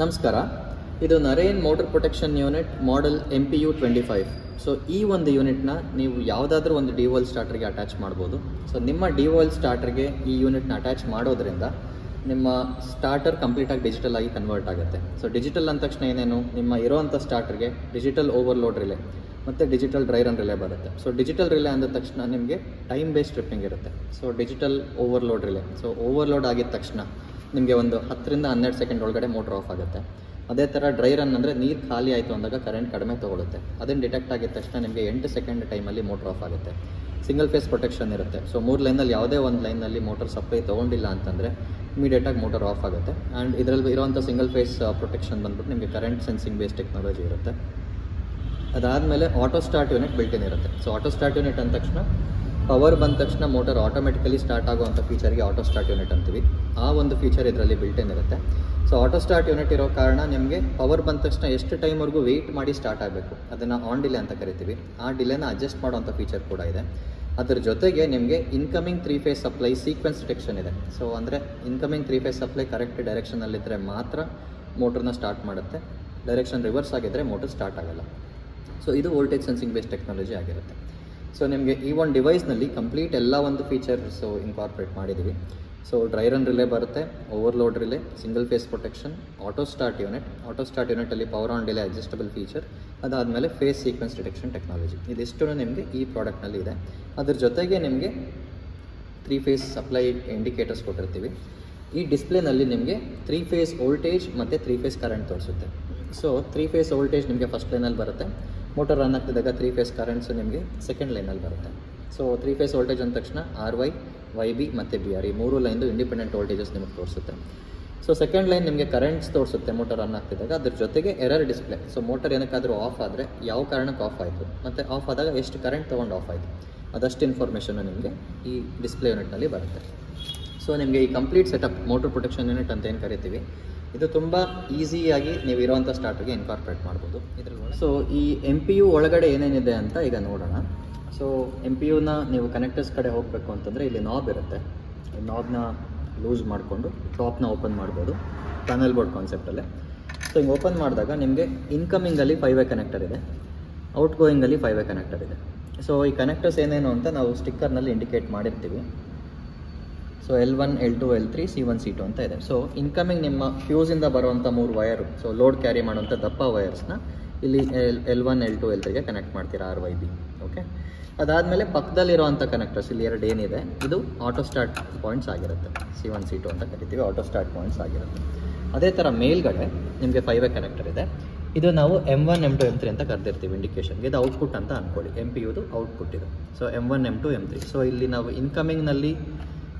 ನಮಸ್ಕಾರ, ಇದು Naren motor protection unit model MPU-25. So ಈ ಒಂದು ಯೂನಿಟ್ನ ನೀವು ಯಾವುದಾದ್ರೂ ಒಂದು ಡಿವೋಲ್ ಸ್ಟಾರ್ಟರ್ಗೆ ಅಟ್ಯಾಚ್ ಮಾಡ್ಬೋದು. ಸೊ ನಿಮ್ಮ ಡಿವೋಲ್ ಸ್ಟಾರ್ಟರ್ಗೆ ಈ ಯೂನಿಟ್ನ ಅಟ್ಯಾಚ್ ಮಾಡೋದ್ರಿಂದ ನಿಮ್ಮ ಸ್ಟಾರ್ಟರ್ ಕಂಪ್ಲೀಟಾಗಿ ಡಿಜಿಟಲ್ ಆಗಿ ಕನ್ವರ್ಟ್ ಆಗುತ್ತೆ. ಸೊ ಡಿಜಿಟಲ್ ಅಂದ ತಕ್ಷಣ ಏನೇನು, ನಿಮ್ಮ ಇರೋವಂಥ ಸ್ಟಾರ್ಟರ್ಗೆ ಡಿಜಿಟಲ್ ಓವರ್ಲೋಡ್ ರಿಲೇ ಮತ್ತು ಡಿಜಿಟಲ್ ಡ್ರೈ ರನ್ ರಿಲೇ ಬರುತ್ತೆ. ಸೊ ಡಿಜಿಟಲ್ ರಿಲೇ ಅಂದ ತಕ್ಷಣ ನಿಮಗೆ ಟೈಮ್ ಬೇಸ್ಡ್ ಟ್ರಿಪ್ಪಿಂಗ್ ಇರುತ್ತೆ. So digital overload relay, so overload ಆಗಿದ ತಕ್ಷಣ ನಿಮಗೆ ಒಂದು 10 ರಿಂದ 12 ಸೆಕೆಂಡ್ ಒಳಗಡೆ ಮೋಟ್ರ್ ಆಫ್ ಆಗುತ್ತೆ. ಅದೇ ಥರ ಡ್ರೈ ರನ್ ಅಂದರೆ ನೀರು ಖಾಲಿ ಆಯಿತು ಅಂದಾಗ ಕರೆಂಟ್ ಕಡಿಮೆ ತೊಗೊಳುತ್ತೆ. ಅದನ್ನು ಡಿಟೆಕ್ಟ್ ಆಗಿದ ತಕ್ಷಣ ನಿಮಗೆ 8 ಸೆಕೆಂಡ್ ಟೈಮಲ್ಲಿ ಮೋಟ್ರ್ ಆಫ್ ಆಗುತ್ತೆ. ಸಿಂಗಲ್ ಫೇಸ್ ಪ್ರೊಟೆಕ್ಷನ್ ಇರುತ್ತೆ. ಸೊ 3 ಲೈನಲ್ಲಿ ಯಾವುದೇ ಒಂದು ಲೈನಲ್ಲಿ ಮೋಟರ್ ಸಪ್ಲೈ ತೊಗೊಂಡಿಲ್ಲ ಅಂತಂದರೆ ಇಮಿಡಿಯೇಟಾಗಿ ಮೋಟರ್ ಆಫ್ ಆಗುತ್ತೆ. ಆ್ಯಂಡ್ ಇದರಲ್ಲಿ ಇರೋವಂಥ ಸಿಂಗಲ್ ಫೇಸ್ ಪ್ರೊಟೆಕ್ಷನ್ ಬಂದ್ಬಿಟ್ಟು ನಿಮಗೆ ಕರೆಂಟ್ ಸೆನ್ಸಿಂಗ್ ಬೇಸ್ಡ್ ಟೆಕ್ನಾಲಜಿ ಇರುತ್ತೆ. ಅದಾದಮೇಲೆ ಆಟೋ ಸ್ಟಾರ್ಟ್ ಯೂನಿಟ್ ಬಿಲ್ಟಿನ್ ಇರುತ್ತೆ. ಸೊ ಆಟೋ ಸ್ಟಾರ್ಟ್ ಯೂನಿಟ್ ಅಂದ ತಕ್ಷಣ ಪವರ್ ಬಂದ ತಕ್ಷಣ ಮೋಟರ್ ಆಟೋಮೆಟಿಕಲಿ ಸ್ಟಾರ್ಟ್ ಆಗುವಂಥ ಫೀಚರ್ಗೆ ಆಟೋ ಸ್ಟಾರ್ಟ್ ಯೂನಿಟ್ ಅಂತೀವಿ. ಆ ಒಂದು ಫೀಚರ್ ಇದರಲ್ಲಿ ಬಿಲ್ಟಿನ್ ಇರುತ್ತೆ. ಸೊ ಆಟೋ ಸ್ಟಾರ್ಟ್ ಯೂನಿಟ್ ಇರೋ ಕಾರಣ ನಿಮಗೆ ಪವರ್ ಬಂದ ತಕ್ಷಣ ಎಷ್ಟು ಟೈಮ್ವರೆಗೂ ವೆಯ್ಟ್ ಮಾಡಿ ಸ್ಟಾರ್ಟ್ ಆಗಬೇಕು, ಅದನ್ನು ಆನ್ ಡಿಲೇ ಅಂತ ಕರಿತೀವಿ. ಆ ಡಿಲೇನ ಅಡ್ಜಸ್ಟ್ ಮಾಡುವಂಥ ಫೀಚರ್ ಕೂಡ ಇದೆ. ಅದ್ರ ಜೊತೆಗೆ ನಿಮಗೆ incoming 3 phase supply sequence detection ಇದೆ. ಸೊ ಅಂದರೆ ಇನ್ಕಮಿಂಗ್ 3 ಫೇಸ್ ಸಪ್ಲೈ ಕರೆಕ್ಟ್ ಡೈರೆಕ್ಷನಲ್ಲಿದ್ದರೆ ಮಾತ್ರ ಮೋಟ್ರನ್ನ ಸ್ಟಾರ್ಟ್ ಮಾಡುತ್ತೆ. ಡೈರೆಕ್ಷನ್ ರಿವರ್ಸ್ ಆಗಿದ್ದರೆ ಮೋಟರ್ ಸ್ಟಾರ್ಟ್ ಆಗೋಲ್ಲ. ಸೊ ಇದು ವೋಲ್ಟೇಜ್ ಸೆನ್ಸಿಂಗ್ ಬೇಸ್ಡ್ ಟೆಕ್ನಾಲಜಿ ಆಗಿರುತ್ತೆ. ಸೊ ನಿಮಗೆ ಈ ಒಂದು ಡಿವೈಸ್ನಲ್ಲಿ ಕಂಪ್ಲೀಟ್ ಎಲ್ಲ ಒಂದು ಫೀಚರ್ಸು ಇನ್ಕಾರ್ಪೊರೇಟ್ ಮಾಡಿದ್ದೀವಿ. ಸೊ ಡ್ರೈ ರನ್ ರಿಲೇ ಬರುತ್ತೆ, overload relay, single phase protection, auto start ಯೂನಿಟಲ್ಲಿ power on delay adjustable feature, ಅದಾದಮೇಲೆ ಫೇಸ್ ಸೀಕ್ವೆನ್ಸ್ ಡಿಟೆಕ್ಷನ್ ಟೆಕ್ನಾಲಜಿ. ಇದಿಷ್ಟು ನಿಮಗೆ ಈ ಪ್ರಾಡಕ್ಟ್ನಲ್ಲಿ ಇದೆ. ಅದ್ರ ಜೊತೆಗೆ ನಿಮಗೆ 3 ಫೇಸ್ ಸಪ್ಲೈ ಇಂಡಿಕೇಟರ್ಸ್ ಕೊಟ್ಟಿರ್ತೀವಿ. ಈ ಡಿಸ್ಪ್ಲೇನಲ್ಲಿ ನಿಮಗೆ 3 ಫೇಸ್ ವೋಲ್ಟೇಜ್ ಮತ್ತು 3 ಫೇಸ್ ಕರೆಂಟ್ ತೋರಿಸುತ್ತೆ. ಸೊ 3 ಫೇಸ್ ವೋಲ್ಟೇಜ್ ನಿಮಗೆ ಫಸ್ಟ್ ಲೈನಲ್ಲಿ ಬರುತ್ತೆ. ಮೋಟರ್ ರನ್ ಆಗ್ತಿದ್ದಾಗ 3 ಫೇಸ್ ಕರೆಂಟ್ಸು ನಿಮಗೆ ಸೆಕೆಂಡ್ ಲೈನಲ್ಲಿ ಬರುತ್ತೆ. ಸೊ 3 ಫೇಸ್ ವೋಲ್ಟೇಜ್ ಅಂದ ತಕ್ಷಣ RY, YB ಮತ್ತು BR ಈ 3 ಲೈನ್ದು ಇಂಡಿಪೆಂಡೆಂಟ್ ವೋಲ್ಟೇಜಸ್ ನಿಮಗೆ ತೋರಿಸುತ್ತೆ. ಸೊ ಸೆಕೆಂಡ್ ಲೈನ್ ನಿಮಗೆ ಕರೆಂಟ್ಸ್ ತೋರಿಸುತ್ತೆ ಮೋಟರ್ ರನ್ ಆಗ್ತಿದ್ದಾಗ. ಅದ್ರ ಜೊತೆಗೆ ಎರರ್ ಡಿಸ್ಪ್ಲೇ. ಸೊ ಮೋಟರ್ ಏನಕ್ಕಾದರೂ ಆಫ್ ಆದರೆ ಯಾವ ಕಾರಣಕ್ಕೆ ಆಫ್ ಆಯಿತು ಮತ್ತು ಆಫ್ ಆದಾಗ ಎಷ್ಟು ಕರೆಂಟ್ ತೊಗೊಂಡು ಆಫ್ ಆಯಿತು, ಅದಷ್ಟು ಇನ್ಫಾರ್ಮೇಷನ್ನು ನಿಮಗೆ ಈ ಡಿಸ್ಪ್ಲೇ ಯೂನಿಟ್ನಲ್ಲಿ ಬರುತ್ತೆ. ಸೊ ನಿಮಗೆ ಈ complete setup motor protection unit ಅಂತ ಏನು ಕರಿತೀವಿ, ಇದು ತುಂಬ ಈಸಿಯಾಗಿ ನೀವು ಇರೋವಂಥ ಸ್ಟಾರ್ಟರ್ಗೆ ಇನ್ಕಾರ್ಪೊರೇಟ್ ಮಾಡ್ಬೋದು ಇದರಲ್ಲಿ. ಸೊ ಈ MPU ಒಳಗಡೆ ಏನೇನಿದೆ ಅಂತ ಈಗ ನೋಡೋಣ. ಸೊ MPUನ ನೀವು ಕನೆಕ್ಟರ್ಸ್ ಕಡೆ ಹೋಗಬೇಕು ಅಂತಂದರೆ ಇಲ್ಲಿ ನಾಬ್ ಇರುತ್ತೆ. ಈ ನಾಬ್ನ ಲೂಸ್ ಮಾಡಿಕೊಂಡು ಟಾಪ್ನ ಓಪನ್ ಮಾಡ್ಬೋದು ಪ್ಯಾನಲ್ ಬೋರ್ಡ್ ಕಾನ್ಸೆಪ್ಟಲ್ಲೇ. ಸೊ ಹಿಂಗೆ ಓಪನ್ ಮಾಡಿದಾಗ ನಿಮಗೆ ಇನ್ಕಮಿಂಗಲ್ಲಿ 5-ವೇ ಕನೆಕ್ಟರ್ ಇದೆ, ಔಟ್ ಗೋಯಿಂಗಲ್ಲಿ 5-ವೇ ಕನೆಕ್ಟರ್ ಇದೆ. ಸೊ ಈ ಕನೆಕ್ಟರ್ಸ್ ಏನೇನು ಅಂತ ನಾವು ಸ್ಟಿಕ್ಕರ್ನಲ್ಲಿ ಇಂಡಿಕೇಟ್ ಮಾಡಿರ್ತೀವಿ. So L1, L2, L3, C1, C2 ಅಂತ ಇದೆ. ಸೊ ಇನ್ಕಮಿಂಗ್ ನಿಮ್ಮ ಫ್ಯೂಸಿಂದ ಬರುವಂಥ 3 ವಯರು, ಸೊ ಲೋಡ್ ಕ್ಯಾರಿ ಮಾಡುವಂಥ ದಪ್ಪ ವಯರ್ಸ್ನ ಇಲ್ಲಿ L1, L2, L3ಗೆ ಕನೆಕ್ಟ್ ಮಾಡ್ತೀರಾ RYB. ಓಕೆ, ಅದಾದಮೇಲೆ ಪಕ್ಕದಲ್ಲಿರುವಂಥ ಕನೆಕ್ಟರ್ಸ್ ಇಲ್ಲಿ 2 ಏನಿದೆ, ಇದು ಆಟೋ ಸ್ಟಾರ್ಟ್ ಪಾಯಿಂಟ್ಸ್ ಆಗಿರುತ್ತೆ. C1, C2 ಅಂತ ಕರಿತೀವಿ, ಆಟೋ ಸ್ಟಾರ್ಟ್ ಪಾಯಿಂಟ್ಸ್ ಆಗಿರುತ್ತೆ. ಅದೇ ಥರ ಮೇಲ್ಗಡೆ ನಿಮಗೆ 5-ವೇ ಕನೆಕ್ಟರ್ ಇದೆ. ಇದು ನಾವು M1, M2, M3 ಅಂತ ಕರೆದಿರ್ತೀವಿ ಇಂಡಿಕೇಷನ್ಗೆ. ಇದು ಔಟ್ಪುಟ್ ಅಂತ ಅಂದ್ಕೊಳ್ಳಿ, MPUದು ಔಟ್ಪುಟ್ ಇದು. So M1, M2, M3. So ಇಲ್ಲಿ ನಾವು ಇನ್ಕಮಿಂಗ್ನಲ್ಲಿ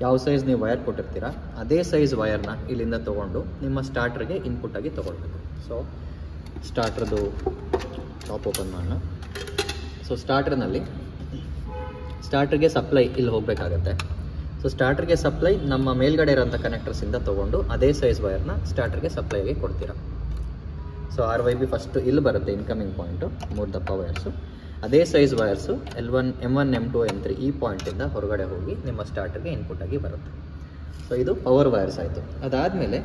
ಯಾವ ಸೈಜ್ ನೀವು ವಯರ್ ಕೊಟ್ಟಿರ್ತೀರಾ ಅದೇ ಸೈಜ್ ವಯರ್ನ ಇಲ್ಲಿಂದ ತೊಗೊಂಡು ನಿಮ್ಮ ಸ್ಟಾರ್ಟ್ರಿಗೆ ಇನ್ಪುಟ್ಟಾಗಿ ತೊಗೊಳ್ಬೇಕು. ಸೊ ಸ್ಟಾರ್ಟ್ರದ್ದು ಟಾಪ್ ಓಪನ್ ಮಾಡೋಣ. ಸೊ ಸ್ಟಾರ್ಟ್ರಿಗೆ ಸಪ್ಲೈ ಇಲ್ಲಿ ಹೋಗಬೇಕಾಗತ್ತೆ. ಸೊ ಸ್ಟಾರ್ಟ್ರಿಗೆ ಸಪ್ಲೈ ನಮ್ಮ ಮೇಲ್ಗಡೆ ಇರೋಂಥ ಕನೆಕ್ಟರ್ಸಿಂದ ತೊಗೊಂಡು ಅದೇ ಸೈಜ್ ವಯರ್ನ ಸ್ಟಾರ್ಟ್ರಿಗೆ ಸಪ್ಲೈಗೆ ಕೊಡ್ತೀರಾ. ಸೊ RYB ಫಸ್ಟು ಇಲ್ಲಿ ಬರುತ್ತೆ ಇನ್ಕಮಿಂಗ್ ಪಾಯಿಂಟು, 3 ದಪ್ಪ ವಯರ್ಸು. ಅದೇ size wires M1, M2, M3 ಈ ಪಾಯಿಂಟಿಂದ ಹೊರಗಡೆ ಹೋಗಿ ನಿಮ್ಮ ಸ್ಟಾರ್ಟರ್ಗೆ ಇನ್ಪುಟ್ಟಾಗಿ ಬರುತ್ತೆ. ಸೊ ಇದು ಪವರ್ ವಯರ್ಸ್ ಆಯಿತು. ಅದಾದಮೇಲೆ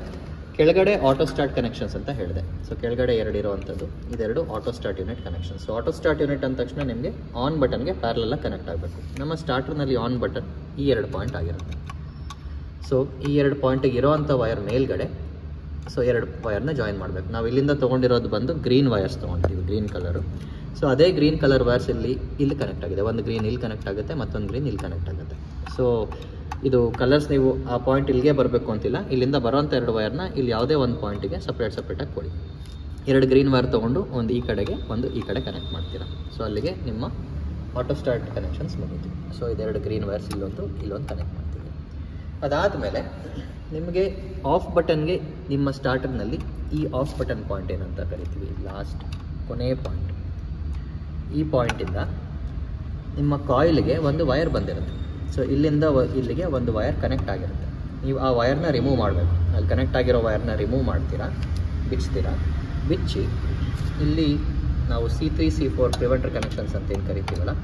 ಕೆಳಗಡೆ ಆಟೋ ಸ್ಟಾರ್ಟ್ ಕನೆಕ್ಷನ್ಸ್ ಅಂತ ಹೇಳಿದೆ. ಸೊ ಕೆಳಗಡೆ 2 ಇರೋವಂಥದ್ದು ಇದೆರಡು auto start unit connections. So auto start unit ಅಂದ ತಕ್ಷಣ ನಿಮಗೆ ಆನ್ ಬಟನ್ಗೆ ಪ್ಯಾರಲಲ್ಲಾಗಿ ಕನೆಕ್ಟ್ ಆಗಬೇಕು. ನಮ್ಮ ಸ್ಟಾರ್ಟರ್ನಲ್ಲಿ ಆನ್ ಬಟನ್ ಈ 2 ಪಾಯಿಂಟ್ ಆಗಿರುತ್ತೆ. ಸೊ ಈ 2 ಪಾಯಿಂಟಿಗೆ ಇರೋವಂಥ ವಯರ್ ಮೇಲ್ಗಡೆ ಸೊ 2 ವಯರ್ನ ಜಾಯಿನ್ ಮಾಡಬೇಕು. ನಾವು ಇಲ್ಲಿಂದ ತೊಗೊಂಡಿರೋದು ಬಂದು ಗ್ರೀನ್ ವಯರ್ಸ್ ತೊಗೊಂಡಿದ್ದೀವಿ, ಗ್ರೀನ್ ಕಲರು. ಸೊ ಅದೇ ಗ್ರೀನ್ ಕಲರ್ ವಯರ್ಸ್ ಇಲ್ಲಿ ಕನೆಕ್ಟ್ ಆಗಿದೆ. ಒಂದು ಗ್ರೀನ್ ಇಲ್ಲಿ ಕನೆಕ್ಟ್ ಆಗುತ್ತೆ, ಮತ್ತೊಂದು ಗ್ರೀನ್ ಇಲ್ಲಿ ಕನೆಕ್ಟ್ ಆಗುತ್ತೆ. ಸೊ ಇದು ಕಲರ್ಸ್ ನೀವು ಆ ಪಾಯಿಂಟ್ ಇಲ್ಲಿಗೆ ಬರಬೇಕು ಅಂತಿಲ್ಲ, ಇಲ್ಲಿಂದ ಬರೋವಂಥ 2 ವಯರ್ನ ಇಲ್ಲಿ ಯಾವುದೇ ಒಂದು ಪಾಯಿಂಟಿಗೆ ಸಪ್ರೇಟಾಗಿ ಕೊಡಿ. 2 ಗ್ರೀನ್ ವಯರ್ ತೊಗೊಂಡು ಒಂದು ಈ ಕಡೆಗೆ ಒಂದು ಈ ಕಡೆ ಕನೆಕ್ಟ್ ಮಾಡ್ತೀರಾ. ಸೊ ಅಲ್ಲಿಗೆ ನಿಮ್ಮ ಆಟೋ ಸ್ಟಾರ್ಟ್ ಕನೆಕ್ಷನ್ಸ್ ಮುಗೀತು. ಸೊ ಇದೆರಡು ಗ್ರೀನ್ ವಯರ್ಸ್ ಇಲ್ಲೊಂದು ಕನೆಕ್ಟ್ ಮಾಡ್ತೀವಿ. ಅದಾದಮೇಲೆ ನಿಮಗೆ ಆಫ್ ಬಟನ್ಗೆ ನಿಮ್ಮ ಸ್ಟಾರ್ಟರ್ನಲ್ಲಿ ಈ ಆಫ್ ಬಟನ್ ಪಾಯಿಂಟ್ ಏನಂತ ಕರಿತೀವಿ, ಲಾಸ್ಟ್ ಕೊನೆಯ ಪಾಯಿಂಟ್. ಈ ಪಾಯಿಂಟಿಂದ ನಿಮ್ಮ ಕಾಯಿಲ್ಗೆ ಒಂದು ವಯರ್ ಬಂದಿರುತ್ತೆ. ಸೊ ಇಲ್ಲಿಂದ ಇಲ್ಲಿಗೆ ಒಂದು ವಯರ್ ಕನೆಕ್ಟ್ ಆಗಿರುತ್ತೆ. ನೀವು ಆ ವಯರ್ನ ರಿಮೂವ್ ಮಾಡಬೇಕು. ಅಲ್ಲಿ ಕನೆಕ್ಟ್ ಆಗಿರೋ ವಯರ್ನ ರಿಮೂವ್ ಮಾಡ್ತೀರಾ, ಬಿಚ್ಚಿ ಇಲ್ಲಿ ನಾವು C3, C4 ಪ್ರಿವೆಂಟರ್ ಕನೆಕ್ಷನ್ಸ್ ಅಂತ ಏನು ಕರಿತೀವಲ್ಲ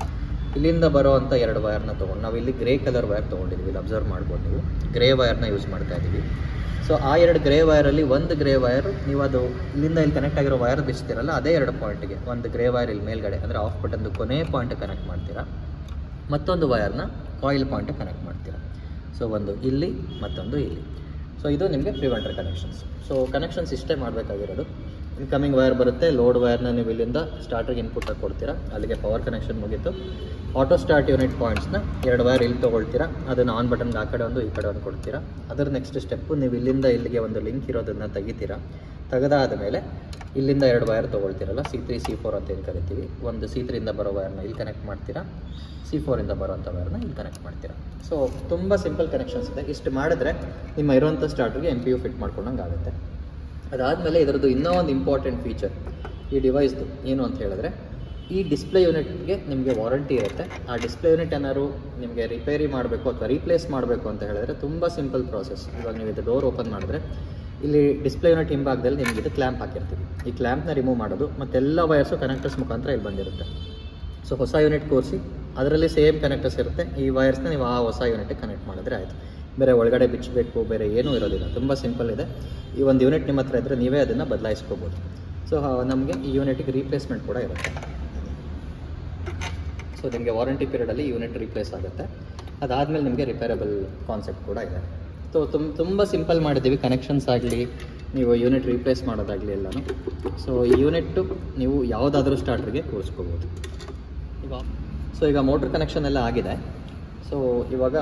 ಇಲ್ಲಿಂದ ಬರೋ ಅಂಥ 2 ವೈರ್ನ ತೊಗೊಂಡು ನಾವು ಇಲ್ಲಿ ಗ್ರೇ ಕಲರ್ ವೈರ್ ತೊಗೊಂಡಿದ್ದೀವಿ. ಇಲ್ಲಿ ಅಬ್ಸರ್ವ್ ಮಾಡ್ಬೋದು ನೀವು ಗ್ರೇ ವೈರ್ನ ಯೂಸ್ ಮಾಡ್ತಾ ಇದ್ದೀವಿ. ಸೊ ಆ 2 ಗ್ರೇ ವೈರಲ್ಲಿ ಒಂದು ಗ್ರೇ ವೈರ್ ನೀವು ಅದು ಇಲ್ಲಿಂದ ಇಲ್ಲಿ ಕನೆಕ್ಟ್ ಆಗಿರೋ ವೈರ್ ಬಿಡ್ತೀರಲ್ಲ, ಅದೇ 2 ಪಾಯಿಂಟಿಗೆ ಒಂದು ಗ್ರೇ ವೈರ್ ಇಲ್ಲಿ ಮೇಲ್ಗಡೆ ಅಂದರೆ ಆಫ್ ಬಟನ್ದು ಕೊನೆ ಪಾಯಿಂಟ್ ಕನೆಕ್ಟ್ ಮಾಡ್ತೀರಾ. ಮತ್ತೊಂದು ವೈರ್ನ ಕಾಯಿಲ್ ಪಾಯಿಂಟ್ ಕನೆಕ್ಟ್ ಮಾಡ್ತೀರಾ. ಸೊ ಒಂದು ಇಲ್ಲಿ ಮತ್ತೊಂದು ಇಲ್ಲಿ. ಸೊ ಇದು ನಿಮಗೆ ಪ್ರಿವೆಂಟರ್ ಕನೆಕ್ಷನ್ಸ್. ಸೊ ಕನೆಕ್ಷನ್ಸ್ ಇಷ್ಟೇ ಮಾಡಬೇಕಾಗಿರೋದು. ಇನ್ಕಮಿಂಗ್ ವೈರ್ ಬರುತ್ತೆ, ಲೋಡ್ ವೈರ್ನ ನೀವು ಇಲ್ಲಿಂದ ಸ್ಟಾರ್ಟರ್ಗೆ ಇನ್ಪುಟ್ ಕೊಡ್ತೀರಾ, ಅಲ್ಲಿಗೆ ಪವರ್ ಕನೆಕ್ಷನ್ ಮುಗೀತು. ಆಟೋ ಸ್ಟಾರ್ಟ್ ಯೂನಿಟ್ ಪಾಯಿಂಟ್ಸ್ನ 2 ವೈರ್ ಇಲ್ಲಿ ತೊಗೊಳ್ತೀರಾ, ಅದನ್ನು ಆನ್ ಬಟನ್ಗೆ ಆ ಕಡೆ ಒಂದು ಈ ಕಡೆ ಒಂದು ಕೊಡ್ತೀರಾ. ಅದರ ನೆಕ್ಸ್ಟ್ ಸ್ಟೆಪ್ಪು ನೀವು ಇಲ್ಲಿಂದ ಇಲ್ಲಿಗೆ ಒಂದು ಲಿಂಕ್ ಇರೋದನ್ನು ತೆಗಿತೀರಾ. ತೆಗೆದಾದ ಮೇಲೆ ಇಲ್ಲಿಂದ 2 ವೈರ್ ತೊಗೊಳ್ತೀರಲ್ಲ, C3 C4 ಅಂತ ಏನು ಕರಿತೀವಿ. ಒಂದು C3 ಇಂದ ಬರೋ ವೈರ್ನ ಇಲ್ಲಿ ಕನೆಕ್ಟ್ ಮಾಡ್ತೀರಾ, C4 ಇಂದ ಬರೋವಂಥ ವೈರ್ನ ಇಲ್ಲಿ ಕನೆಕ್ಟ್ ಮಾಡ್ತೀರಾ. ಸೊ ತುಂಬ ಸಿಂಪಲ್ ಕನೆಕ್ಷನ್ಸ್ ಇದೆ. ಇಷ್ಟು ಮಾಡಿದ್ರೆ ನಿಮ್ಮ ಇರೋವಂಥ ಸ್ಟಾರ್ಟರ್ಗೆ MPU ಫಿಟ್ ಮಾಡ್ಕೊಂಡಂಗೆ ಆಗುತ್ತೆ. ಅದಾದಮೇಲೆ ಇದರದ್ದು ಇನ್ನೂ ಒಂದು ಇಂಪಾರ್ಟೆಂಟ್ ಫೀಚರ್ ಈ ಡಿವೈಸ್ದು ಏನು ಅಂತ ಹೇಳಿದ್ರೆ, ಈ ಡಿಸ್ಪ್ಲೇ ಯೂನಿಟ್ಗೆ ನಿಮಗೆ ವಾರಂಟಿ ಇರುತ್ತೆ. ಆ ಡಿಸ್ಪ್ಲೇ ಯೂನಿಟ್ ಏನಾದ್ರು ನಿಮಗೆ ರಿಪೇರಿ ಮಾಡಬೇಕು ಅಥವಾ ರೀಪ್ಲೇಸ್ ಮಾಡಬೇಕು ಅಂತ ಹೇಳಿದ್ರೆ ತುಂಬ ಸಿಂಪಲ್ ಪ್ರಾಸೆಸ್. ಇವಾಗ ನೀವು ಇದು ಡೋರ್ ಓಪನ್ ಮಾಡಿದ್ರೆ ಇಲ್ಲಿ ಡಿಸ್ಪ್ಲೇ ಯೂನಿಟ್ ಹಿಂಭಾಗದಲ್ಲಿ ನಿಮಗೆ ಇದು ಕ್ಲ್ಯಾಂಪ್ ಹಾಕಿರ್ತೀವಿ. ಈ ಕ್ಲ್ಯಾಂಪ್ನ ರಿಮೂವ್ ಮಾಡೋದು, ಮತ್ತೆಲ್ಲ ವೈರ್ಸು ಕನೆಕ್ಟರ್ಸ್ ಮುಖಾಂತರ ಇಲ್ಲಿ ಬಂದಿರುತ್ತೆ. ಸೊ ಹೊಸ ಯೂನಿಟ್ ಕೂರಿಸಿ ಅದರಲ್ಲಿ ಸೇಮ್ ಕನೆಕ್ಟರ್ಸ್ ಇರುತ್ತೆ. ಈ ವೈರ್ಸ್ನ ನೀವು ಆ ಹೊಸ ಯೂನಿಟ್ಗೆ ಕನೆಕ್ಟ್ ಮಾಡಿದ್ರೆ ಆಯಿತು. ಬೇರೆ ಒಳಗಡೆ ಬಿಚ್ಚಬೇಕು, ಬೇರೆ ಏನೂ ಇರೋದಿಲ್ಲ. ತುಂಬ ಸಿಂಪಲ್ ಇದೆ. ಈ ಒಂದು ಯೂನಿಟ್ ನಿಮ್ಮ ಹತ್ರ ಇದ್ದರೆ ನೀವೇ ಅದನ್ನು ಬದಲಾಯಿಸ್ಕೋಬೋದು. ಸೊ ನಮಗೆ ಈ ಯೂನಿಟಿಗೆ ರೀಪ್ಲೇಸ್ಮೆಂಟ್ ಕೂಡ ಇರುತ್ತೆ. ಸೊ ನಿಮಗೆ ವಾರಂಟಿ ಪೀರಿಯಡಲ್ಲಿ ಯೂನಿಟ್ ರೀಪ್ಲೇಸ್ ಆಗುತ್ತೆ. ಅದಾದಮೇಲೆ ನಿಮಗೆ ರಿಪೇರಬಲ್ ಕಾನ್ಸೆಪ್ಟ್ ಕೂಡ ಇದೆ. ಸೊ ತುಂಬ ಸಿಂಪಲ್ ಮಾಡಿದ್ದೀವಿ. ಕನೆಕ್ಷನ್ಸ್ ಆಗಲಿ, ನೀವು ಯೂನಿಟ್ ರೀಪ್ಲೇಸ್ ಮಾಡೋದಾಗಲಿ ಎಲ್ಲನೂ. ಸೊ ಈ ಯೂನಿಟ್ಟು ನೀವು ಯಾವುದಾದ್ರೂ ಸ್ಟಾರ್ಟರ್ಗೆ ಕೂರಿಸ್ಕೋಬೋದು. ಈಗ ಮೋಟ್ರ್ ಕನೆಕ್ಷನ್ ಎಲ್ಲ ಆಗಿದೆ. ಸೊ ಇವಾಗ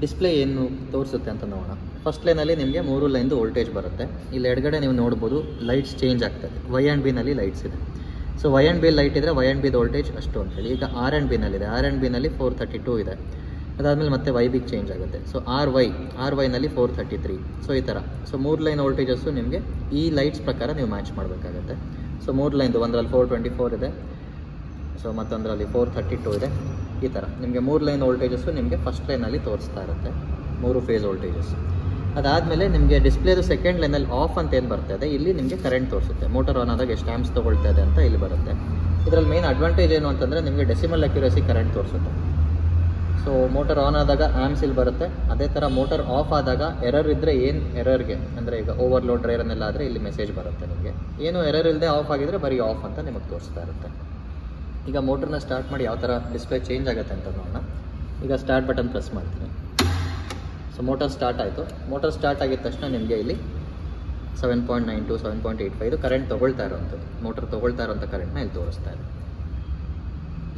ಡಿಸ್ಪ್ಲೇ ಏನು ತೋರಿಸುತ್ತೆ ಅಂತ ನೋಡೋಣ. ಫಸ್ಟ್ ಲೈನಲ್ಲಿ ನಿಮಗೆ 3 ಲೈನ್ದು ವೋಲ್ಟೇಜ್ ಬರುತ್ತೆ. ಇಲ್ಲಿ ಎಡಗಡೆ ನೀವು ನೋಡ್ಬೋದು ಲೈಟ್ಸ್ ಚೇಂಜ್ ಆಗ್ತದೆ. ವೈ ಆ್ಯಂಡ್ ಬಿನಲ್ಲಿ ಲೈಟ್ಸ್ ಇದೆ. So Y and B light ಇದ್ದರೆ ವೈ ಆ್ಯಂಡ್ ಬಿದು ವೋಲ್ಟೇಜ್ ಅಷ್ಟು ಅಂತೇಳಿ. ಈಗ ಆರ್ ಆ್ಯಂಡ್ ಬಿನಲ್ಲಿದೆ. ಆರ್ ಆ್ಯಂಡ್ ಬಿನಲ್ಲಿ 432 ಇದೆ. ಅದಾದಮೇಲೆ ಮತ್ತೆ ವೈ ಬಿಗೆ ಚೇಂಜ್ ಆಗುತ್ತೆ. So R ವೈನಲ್ಲಿ 433. ಸೊ ಈ ಥರ. ಸೊ 3 ಲೈನ್ ವೋಲ್ಟೇಜಸ್ಸು ನಿಮಗೆ ಈ ಲೈಟ್ಸ್ ಪ್ರಕಾರ ನೀವು ಮ್ಯಾಚ್ ಮಾಡಬೇಕಾಗುತ್ತೆ. ಸೊ 3 ಲೈನ್ದು ಒಂದರಲ್ಲಿ 424 ಇದೆ. ಸೊ ಮತ್ತೊಂದರಲ್ಲಿ 432 ಇದೆ. ಈ ಥರ ನಿಮಗೆ 3 ಲೈನ್ ವೋಲ್ಟೇಜಸ್ಸು ನಿಮಗೆ ಫಸ್ಟ್ ಲೈನಲ್ಲಿ ತೋರಿಸ್ತಾ ಇರುತ್ತೆ, 3 ಫೇಸ್ ವೋಲ್ಟೇಜಸ್. ಅದಾದಮೇಲೆ ನಿಮಗೆ ಡಿಸ್ಪ್ಲೇದು ಸೆಕೆಂಡ್ ಲೈನಲ್ಲಿ ಆಫ್ ಅಂತ ಏನು ಬರ್ತಾಯಿದೆ, ಇಲ್ಲಿ ನಿಮಗೆ ಕರೆಂಟ್ ತೋರಿಸುತ್ತೆ. ಮೋಟರ್ ಆನ್ ಆದಾಗ ಎಷ್ಟು ಆ್ಯಂಪ್ಸ್ ತೊಗೊಳ್ತಾ ಇದೆ ಅಂತ ಇಲ್ಲಿ ಬರುತ್ತೆ. ಇದರಲ್ಲಿ ಮೇನ್ ಅಡ್ವಾಂಟೇಜ್ ಏನು ಅಂತಂದರೆ ನಿಮಗೆ ಡೆಸಿಮಲ್ ಅಕ್ಯುರಸಿ ಕರೆಂಟ್ ತೋರಿಸುತ್ತೆ. ಸೊ ಮೋಟರ್ ಆನ್ ಆದಾಗ ಆ್ಯಮ್ಸ್ ಇಲ್ಲಿ ಬರುತ್ತೆ. ಅದೇ ಥರ ಮೋಟರ್ ಆಫ್ ಆದಾಗ ಎರರ್ ಇದ್ದರೆ ಏನು ಎರರ್ಗೆ ಅಂದರೆ ಈಗ ಓವರ್ಲೋಡ್ ಡ್ರೈರನ್ನೆಲ್ಲ ಆದರೆ ಇಲ್ಲಿ ಮೆಸೇಜ್ ಬರುತ್ತೆ ನಿಮಗೆ. ಏನು ಎರರ್ ಇಲ್ಲದೆ ಆಫ್ ಆಗಿದರೆ ಬರೀ ಆಫ್ ಅಂತ ನಿಮಗೆ ತೋರಿಸ್ತಾ ಇರುತ್ತೆ. ಈಗ ಮೋಟ್ರನ್ನ ಸ್ಟಾರ್ಟ್ ಮಾಡಿ ಯಾವ ಥರ ಡಿಸ್ಪ್ಲೇ ಚೇಂಜ್ ಆಗುತ್ತೆ ಅಂತ ನೋಡೋಣ. ಈಗ ಸ್ಟಾರ್ಟ್ ಬಟನ್ ಪ್ರೆಸ್ ಮಾಡ್ತೀನಿ. ಸೊ ಮೋಟರ್ ಸ್ಟಾರ್ಟ್ ಆಯಿತು. ಮೋಟರ್ ಸ್ಟಾರ್ಟ್ ಆಗಿದ ತಕ್ಷಣ ನಿಮಗೆ ಇಲ್ಲಿ 7.92 7.85 ಇದು ಕರೆಂಟ್ ತೊಗೊಳ್ತಾ ಇರೋವಂಥದ್ದು. ಮೋಟರ್ ತೊಗೊಳ್ತಾ ಇರೋಂಥ ಕರೆಂಟ್ನ ಇಲ್ಲಿ ತೋರಿಸ್ತಾ ಇದೆ.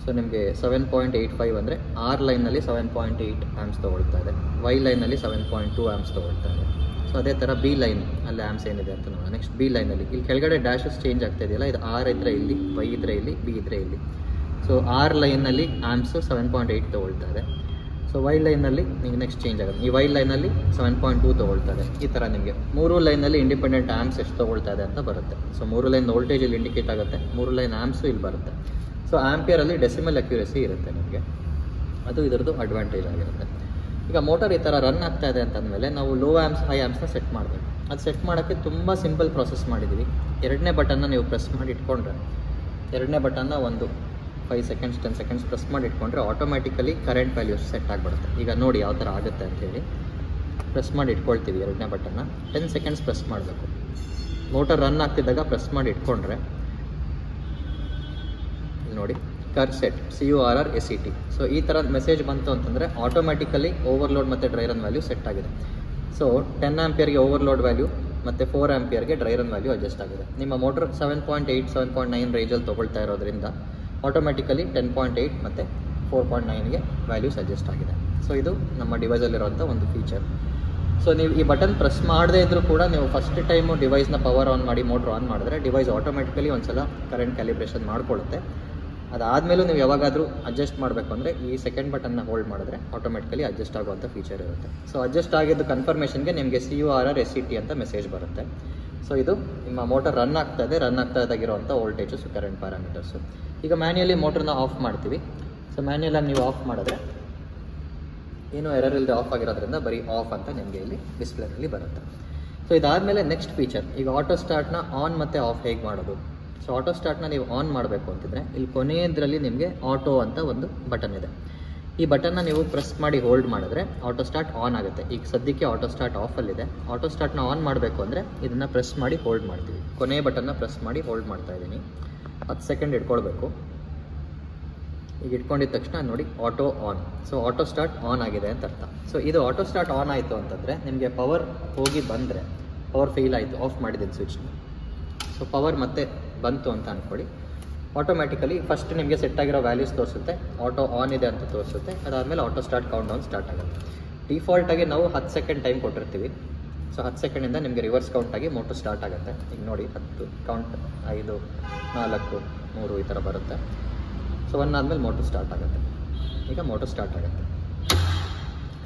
ಸೊ ನಿಮಗೆ 7.85 ಅಂದರೆ ಆರ್ ಲೈನಲ್ಲಿ 7.8 ಆ್ಯಮ್ಸ್ ತೊಗೊಳ್ತಾ ಇದೆ. ವೈ ಲೈನಲ್ಲಿ 7.2 ಆ್ಯಮ್ಸ್ ತೊಗೊಳ್ತಾ ಇದೆ. ಸೊ ಅದೇ ಥರ ಬಿ ಲೈನ್ ಅಲ್ಲಿ ಆ್ಯಮ್ಸ್ ಏನಿದೆ ಅಂತ ನೋಡೋಣ. ನೆಕ್ಸ್ಟ್ ಬಿ ಲೈನಲ್ಲಿ ಇಲ್ಲಿ ಕೆಳಗಡೆ ಡ್ಯಾಶಸ್ ಚೇಂಜ್ ಆಗ್ತಾ ಇದೆಯಲ್ಲ, ಇದು ಆರ್ ಇದ್ದರೆ ಇಲ್ಲಿ, ವೈ ಇದ್ದರೆ ಇಲ್ಲಿ, ಬಿ ಇದ್ದರೆ ಇಲ್ಲಿ. ಸೊ ಆರ್ ಲೈನಲ್ಲಿ ಆ್ಯಮ್ಸು 7.8 ತೊಗೊಳ್ತಾ ಇದೆ. ಸೊ ವೈ ಲೈನಲ್ಲಿ ನಿಮಗೆ ನೆಕ್ಸ್ಟ್ ಚೇಂಜ್ ಆಗುತ್ತೆ. ಈ ವೈ ಲೈನಲ್ಲಿ 7.2 ತೊಗೊಳ್ತಾ ಇದೆ. ಈ ಥರ ನಿಮಗೆ 3 ಲೈನಲ್ಲಿ ಇಂಡಿಪೆಂಡೆಂಟ್ ಆ್ಯಮ್ಸ್ ಎಷ್ಟು ತೊಗೊಳ್ತಾ ಇದೆ ಅಂತ ಬರುತ್ತೆ. ಸೊ 3 ಲೈನ್ ವೋಲ್ಟೇಜ್ ಇಲ್ಲಿ ಇಂಡಿಕೇಟ್ ಆಗುತ್ತೆ, 3 ಲೈನ್ ಆ್ಯಮ್ಸು ಇಲ್ಲಿ ಬರುತ್ತೆ. ಸೊ ಆ್ಯಂಪಿಯರಲ್ಲಿ ಡೆಸಿಮಲ್ ಅಕ್ಯುರಸಿ ಇರುತ್ತೆ ನಿಮಗೆ. ಅದು ಇದರದ್ದು ಅಡ್ವಾಂಟೇಜ್ ಆಗಿರುತ್ತೆ. ಈಗ ಮೋಟರ್ ಈ ಥರ ರನ್ ಆಗ್ತಾ ಇದೆ ಅಂತಂದಮೇಲೆ ನಾವು ಲೋ ಆ್ಯಮ್ಸ್ ಹೈ ಆ್ಯಮ್ಸ್ನ ಸೆಟ್ ಮಾಡಬೇಕು. ಅದು ಸೆಟ್ ಮಾಡೋಕ್ಕೆ ತುಂಬ ಸಿಂಪಲ್ ಪ್ರಾಸೆಸ್ ಮಾಡಿದ್ದೀವಿ. 2ನೇ ಬಟನ್ನ ನೀವು ಪ್ರೆಸ್ ಮಾಡಿ ಇಟ್ಕೊಂಡ್ರೆ, 2ನೇ ಬಟನ್ನ ಒಂದು 5 ಸೆಕೆಂಡ್ಸ್ 10 ಸೆಕೆಂಡ್ಸ್ ಪ್ರೆಸ್ ಮಾಡಿ ಇಟ್ಕೊಂಡ್ರೆ ಆಟೋಮ್ಯಾಟಿಕಲಿ ಕರೆಂಟ್ ವ್ಯಾಲ್ಯೂಸ್ ಸೆಟ್ ಆಗಿಬಿಡುತ್ತೆ. ಈಗ ನೋಡಿ ಯಾವ ಥರ ಆಗುತ್ತೆ ಅಂಥೇಳಿ. ಪ್ರೆಸ್ ಮಾಡಿ ಇಟ್ಕೊಳ್ತೀವಿ 2ನೇ ಬಟನ್ನ, 10 ಸೆಕೆಂಡ್ಸ್ ಪ್ರೆಸ್ ಮಾಡಬೇಕು. ಮೋಟರ್ ರನ್ ಆಗ್ತಿದ್ದಾಗ ಪ್ರೆಸ್ ಮಾಡಿ ಇಟ್ಕೊಂಡ್ರೆ ನೋಡಿ ಕರ್ ಸೆಟ್ CURRSET. ಸೊ ಈ ಥರ ಮೆಸೇಜ್ ಬಂತು ಅಂತಂದರೆ ಆಟೋಮ್ಯಾಟಿಕಲಿ ಓವರ್ಲೋಡ್ ಮತ್ತು ಡ್ರೈ ರನ್ ವ್ಯಾಲ್ಯೂ ಸೆಟ್ ಆಗಿದೆ. ಸೊ 10 ಆಂಪಿಯರ್ಗೆ ಓವರ್ಲೋಡ್ ವ್ಯಾಲ್ಯೂ ಮತ್ತು 4 ಆಂಪಿಯರ್ಗೆ ಡ್ರೈ ರನ್ ವ್ಯಾಲ್ಯೂ ಅಡ್ಜಸ್ಟ್ ಆಗಿದೆ. ನಿಮ್ಮ ಮೋಟರ್ 7.8 7.9 ರೇಂಜಲ್ಲಿ ತೊಗೊಳ್ತಾ ಇರೋದ್ರಿಂದ ಆಟೋಮ್ಯಾಟಿಕಲಿ 10.8 ಮತ್ತು 4.9ಗೆ ವ್ಯಾಲ್ಯೂಸ್ ಅಡ್ಜಸ್ಟ್ ಆಗಿದೆ. ಸೊ ಇದು ನಮ್ಮ ಡಿವೈಸಲ್ಲಿರುವಂಥ ಒಂದು ಫೀಚರ್. ಸೊ ನೀವು ಈ ಬಟನ್ ಪ್ರೆಸ್ ಮಾಡದೇ ಇದ್ದರೂ ಕೂಡ ನೀವು ಫಸ್ಟ್ ಟೈಮು ಡಿವೈಸ್ನ ಪವರ್ ಆನ್ ಮಾಡಿ ಮೋಟ್ರ್ ಆನ್ ಮಾಡಿದ್ರೆ ಡಿವೈಸ್ ಆಟೋಮೆಟಿಕಲಿ ಒಂದು ಸಲ ಕರೆಂಟ್ ಕ್ಯಾಲಿಬ್ರೇಷನ್ ಮಾಡ್ಕೊಳ್ಳುತ್ತೆ. ಅದಾದಮೇಲೂ ನೀವು ಯಾವಾಗಾದರೂ ಅಡ್ಜಸ್ಟ್ ಮಾಡಬೇಕು ಅಂದರೆ ಈ ಸೆಕೆಂಡ್ ಬಟನ್ನ ಹೋಲ್ಡ್ ಮಾಡಿದ್ರೆ ಆಟೋಮೆಟಿಕಲಿ ಅಡ್ಜಸ್ಟ್ ಆಗುವಂಥ ಫೀಚರ್ ಇರುತ್ತೆ. ಸೊ ಅಡ್ಜಸ್ಟ್ ಆಗಿದ್ದು ಕನ್ಫರ್ಮೇಷನ್ಗೆ ನಿಮಗೆ CURRSET ಅಂತ ಮೆಸೇಜ್ ಬರುತ್ತೆ. ಸೊ ಇದು ನಿಮ್ಮ ಮೋಟರ್ ರನ್ ಆಗ್ತಾ ಇದ್ದಾಗಿರೋವಂಥ ವೋಲ್ಟೇಜಸ್ಸು, ಕರೆಂಟ್ ಪ್ಯಾರಾಮೀಟರ್ಸು. ಈಗ ಮ್ಯಾನ್ಯಲಿ ಮೋಟ್ರನ್ನ ಆಫ್ ಮಾಡ್ತೀವಿ. ಸೊ ಮ್ಯಾನ್ಯಲಾಗಿ ನೀವು ಆಫ್ ಮಾಡಿದ್ರೆ ಏನೂ ಎರರ್ ಇಲ್ಲದೆ ಆಫ್ ಆಗಿರೋದ್ರಿಂದ ಬರೀ ಆಫ್ ಅಂತ ನಿಮಗೆ ಇಲ್ಲಿ ಡಿಸ್ಪ್ಲೇನಲ್ಲಿ ಬರುತ್ತೆ. ಸೊ ಇದಾದಮೇಲೆ ನೆಕ್ಸ್ಟ್ ಫೀಚರ್, ಈಗ ಆಟೋ ಸ್ಟಾರ್ಟ್ನ ಆನ್ ಮತ್ತು ಆಫ್ ಹೇಗೆ ಮಾಡೋದು. ಸೊ ಆಟೋ ಸ್ಟಾರ್ಟ್ನ ನೀವು ಆನ್ ಮಾಡಬೇಕು ಅಂತಿದ್ರೆ ಇಲ್ಲಿ ಕೊನೆಯದರಲ್ಲಿ ನಿಮಗೆ ಆಟೋ ಅಂತ ಒಂದು ಬಟನ್ ಇದೆ. ಈ ಬಟನ್ನ ನೀವು ಪ್ರೆಸ್ ಮಾಡಿ ಹೋಲ್ಡ್ ಮಾಡಿದ್ರೆ ಆಟೋ ಸ್ಟಾರ್ಟ್ ಆನ್ ಆಗುತ್ತೆ. ಈಗ ಸದ್ಯಕ್ಕೆ ಆಟೋ ಸ್ಟಾರ್ಟ್ ಆಫಲ್ಲಿದೆ. ಆಟೋ ಸ್ಟಾರ್ಟ್ನ ಆನ್ ಮಾಡಬೇಕು ಅಂದರೆ ಇದನ್ನು ಪ್ರೆಸ್ ಮಾಡಿ ಹೋಲ್ಡ್ ಮಾಡ್ತೀವಿ. ಕೊನೆಯ ಬಟನ್ನ ಪ್ರೆಸ್ ಮಾಡಿ ಹೋಲ್ಡ್ ಮಾಡ್ತಾ ಇದ್ದೀನಿ. 10 ಸೆಕೆಂಡ್ ಇಟ್ಕೊಳ್ಬೇಕು. ಈಗ ಇಟ್ಕೊಂಡಿದ ತಕ್ಷಣ ನೋಡಿ auto on. So auto start on ಆಗಿದೆ ಅಂತ ಅರ್ಥ. ಸೊ ಇದು ಆಟೋ ಸ್ಟಾರ್ಟ್ ಆನ್ ಆಯಿತು ಅಂತಂದರೆ ನಿಮಗೆ ಪವರ್ ಹೋಗಿ ಬಂದರೆ ಪವರ್ ಫೇಲ್ ಆಯಿತು, ಆಫ್ ಮಾಡಿದ್ದೀನಿ ಸ್ವಿಚ್ನ. ಸೊ ಪವರ್ ಮತ್ತೆ ಬಂತು ಅಂತ ಅಂದ್ಕೊಳ್ಳಿ. ಆಟೋಮ್ಯಾಟಿಕಲಿ ಫಸ್ಟ್ ನಿಮಗೆ ಸೆಟ್ ಆಗಿರೋ ವ್ಯಾಲ್ಯೂಸ್ ತೋರಿಸುತ್ತೆ, ಆಟೋ ಆನ್ ಇದೆ ಅಂತ ತೋರಿಸುತ್ತೆ. ಅದಾದಮೇಲೆ auto start count down start ಆಗುತ್ತೆ. ಡಿಫಾಲ್ಟಾಗಿ ನಾವು 10 ಸೆಕೆಂಡ್ ಟೈಮ್ ಕೊಟ್ಟಿರ್ತೀವಿ. ಸೊ 10 ಸೆಕೆಂಡಿಂದ ನಿಮಗೆ ರಿವರ್ಸ್ ಕೌಂಟ್ ಆಗಿ ಮೋಟರ್ ಸ್ಟಾರ್ಟ್ ಆಗುತ್ತೆ. ಈಗ ನೋಡಿ 10 ಕೌಂಟ್ 5 4 3 ಈ ಥರ ಬರುತ್ತೆ. ಸೊ 1 ಆದಮೇಲೆ ಮೋಟರ್ ಸ್ಟಾರ್ಟ್ ಆಗುತ್ತೆ. ಈಗ ಮೋಟರ್ ಸ್ಟಾರ್ಟ್ ಆಗುತ್ತೆ.